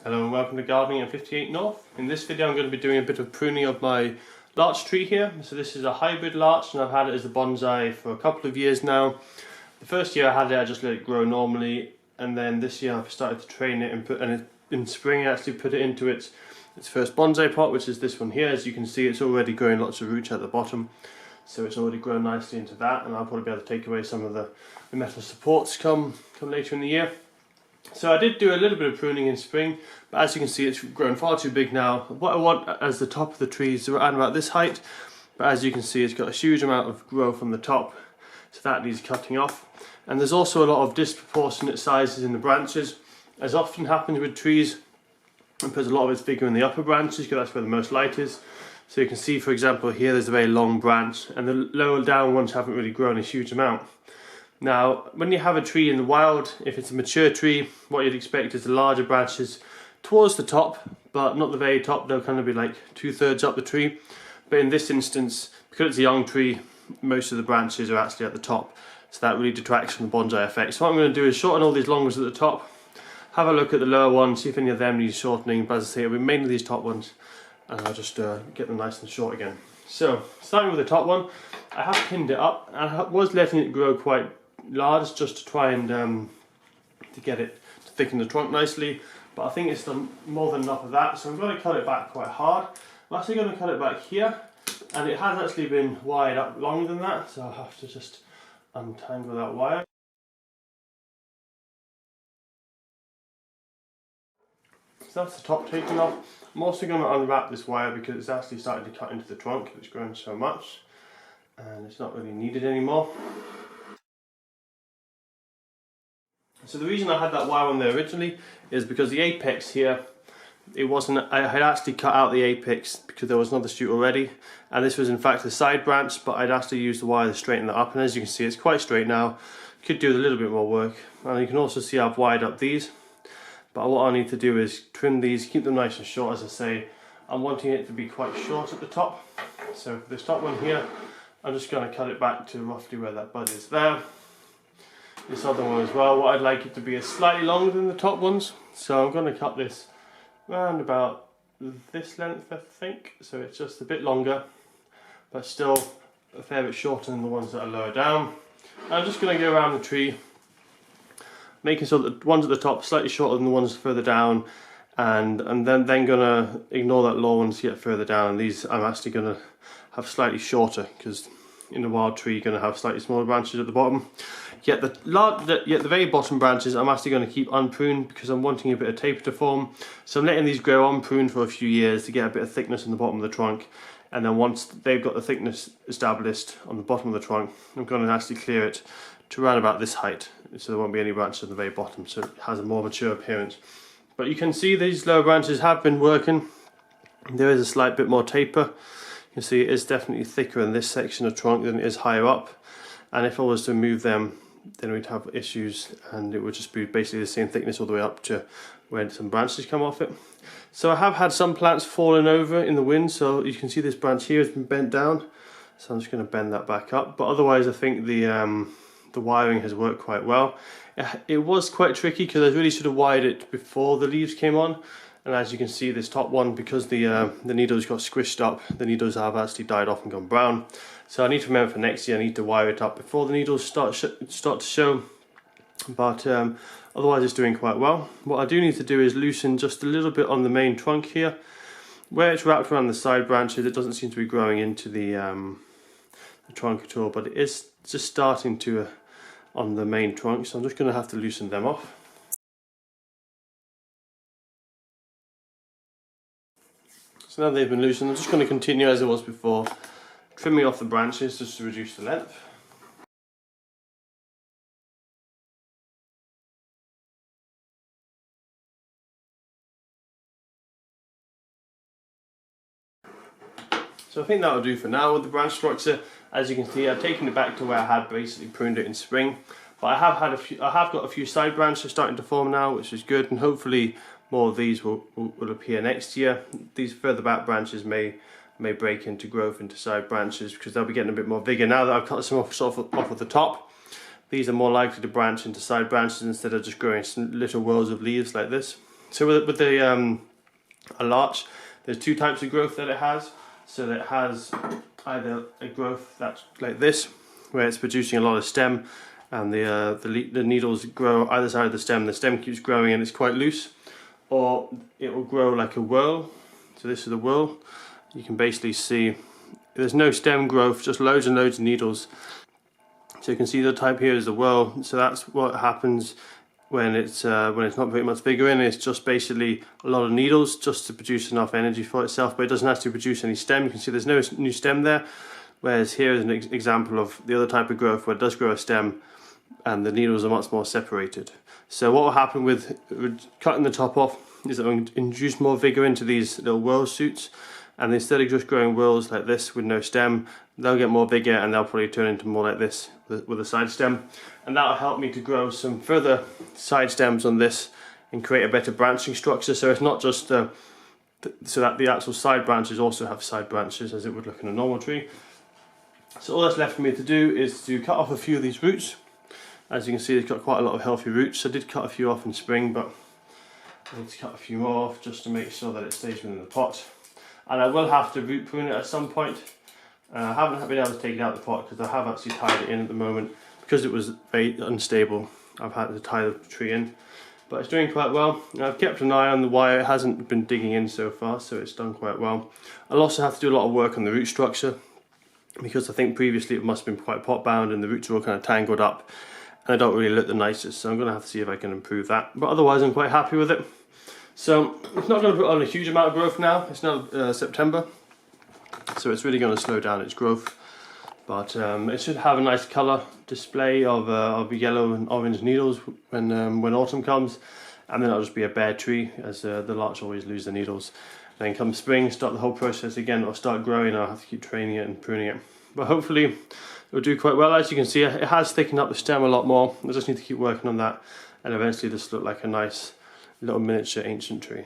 Hello and welcome to Gardening at 58 North. In this video I'm going to be doing a bit of pruning of my larch tree here. So this is a hybrid larch and I've had it as a bonsai for a couple of years now. The first year I had it, I just let it grow normally, and then this year I've started to train it and in spring I actually put it into its first bonsai pot, which is this one here. As you can see, it's already growing lots of roots at the bottom, so it's already grown nicely into that, and I'll probably be able to take away some of the metal supports come later in the year. So I did do a little bit of pruning in spring, but as you can see it's grown far too big now. What I want as the top of the tree is around about this height, but as you can see it's got a huge amount of growth on the top, so that needs cutting off. And there's also a lot of disproportionate sizes in the branches, as often happens with trees, because a lot of it's bigger in the upper branches because that's where the most light is. So you can see, for example, here there's a very long branch and the lower down ones haven't really grown a huge amount. Now, when you have a tree in the wild, if it's a mature tree, what you'd expect is the larger branches towards the top, but not the very top. They'll kind of be like 2/3 up the tree. But in this instance, because it's a young tree, most of the branches are actually at the top, so that really detracts from the bonsai effect. So what I'm going to do is shorten all these long ones at the top, have a look at the lower ones, see if any of them need shortening. But as I say, it'll be mainly these top ones, and I'll just get them nice and short again. So, starting with the top one, I have pinned it up, and I was letting it grow quite large just to try and to get it to thicken the trunk nicely, but I think it's done more than enough of that, so I'm going to cut it back quite hard. I'm actually going to cut it back here, and it has actually been wired up longer than that, so I'll have to just untangle that wire. So that's the top taken off. I'm also going to unwrap this wire because it's actually starting to cut into the trunk. It's grown so much and it's not really needed anymore. So the reason I had that wire on there originally is because the apex here, I had actually cut out the apex because there was another shoot already, and this was in fact a side branch, but I'd actually used the wire to straighten that up, and as you can see it's quite straight now. Could do with a little bit more work, and you can also see I've wired up these. But what I need to do is trim these, keep them nice and short. As I say, I'm wanting it to be quite short at the top. So for this top one here, I'm just going to cut it back to roughly where that bud is there. This other one as well, what I'd like it to be is slightly longer than the top ones. So I'm going to cut this around about this length, I think. So it's just a bit longer, but still a fair bit shorter than the ones that are lower down. And I'm just going to go around the tree, making sure that the ones at the top are slightly shorter than the ones further down, and then gonna ignore that lower ones to get further down, and these I'm actually gonna have slightly shorter because in a wild tree you're gonna have slightly smaller branches at the bottom. Yet the very bottom branches I'm actually going to keep unpruned because I'm wanting a bit of taper to form. So I'm letting these grow unpruned for a few years to get a bit of thickness in the bottom of the trunk, and then once they've got the thickness established on the bottom of the trunk, I'm going to actually clear it to around about this height, so there won't be any branches at the very bottom, so it has a more mature appearance. But you can see these lower branches have been working. There is a slight bit more taper. You can see it is definitely thicker in this section of trunk than it is higher up, and if I was to move them, then we'd have issues, and it would just be basically the same thickness all the way up to where some branches come off it. So I have had some plants falling over in the wind, so you can see this branch here has been bent down, so I'm just going to bend that back up. But otherwise I think the wiring has worked quite well. It was quite tricky because I really should have wired it before the leaves came on, and as you can see this top one, because the needles got squished up, the needles have actually died off and gone brown. So I need to remember for next year I need to wire it up before the needles start to show, but otherwise it's doing quite well. What I do need to do is loosen just a little bit on the main trunk here. Where it's wrapped around the side branches, it doesn't seem to be growing into the trunk at all, but it is just starting to on the main trunk, so I'm just going to have to loosen them off. So now they've been loosened, I'm just going to continue as it was before, trimming off the branches just to reduce the length. So I think that will do for now with the branch structure. As you can see, I've taken it back to where I had basically pruned it in spring, but I have got a few side branches starting to form now, which is good, and hopefully more of these will appear next year. These further back branches may break into growth into side branches because they'll be getting a bit more vigor now that I've cut some off of the top. These are more likely to branch into side branches instead of just growing little rows of leaves like this. So with a larch, there's two types of growth that it has. So that it has either a growth that's like this, where it's producing a lot of stem, and the needles grow either side of the stem keeps growing and it's quite loose, or it will grow like a whorl. So this is the whorl. You can basically see there's no stem growth, just loads and loads of needles. So you can see the type here is the whorl. So that's what happens when it's not very much vigor in. It's just basically a lot of needles just to produce enough energy for itself, but it doesn't actually produce any stem. You can see there's no new stem there, whereas here is an example of the other type of growth where it does grow a stem and the needles are much more separated. So what will happen with cutting the top off is that we'll introduce more vigor into these little whorl shoots, and instead of just growing whorls like this with no stem, they'll get more vigor and they'll probably turn into more like this with a side stem, and that'll help me to grow some further side stems on this and create a better branching structure. So it's not just so that the actual side branches also have side branches as it would look in a normal tree. So all that's left for me to do is to cut off a few of these roots. As you can see, it's got quite a lot of healthy roots. I did cut a few off in spring, but I need to cut a few more off just to make sure that it stays within the pot. And I will have to root prune it at some point. I haven't been able to take it out of the pot because I have actually tied it in at the moment. Because it was very unstable, I've had to tie the tree in. But it's doing quite well. I've kept an eye on the wire. It hasn't been digging in so far, so it's done quite well. I'll also have to do a lot of work on the root structure, because I think previously it must have been quite pot bound and the roots are all kind of tangled up and they don't really look the nicest. So I'm going to have to see if I can improve that. But otherwise I'm quite happy with it. So it's not going to put on a huge amount of growth now. It's now September, so it's really going to slow down its growth. But it should have a nice colour display of yellow and orange needles when autumn comes, and then it'll just be a bare tree, as the larch always lose the needles. Then come spring, start the whole process again. It'll start growing. I'll have to keep training it and pruning it. But hopefully it'll do quite well. As you can see, it has thickened up the stem a lot more. I just need to keep working on that, and eventually this will look like a nice little miniature ancient tree.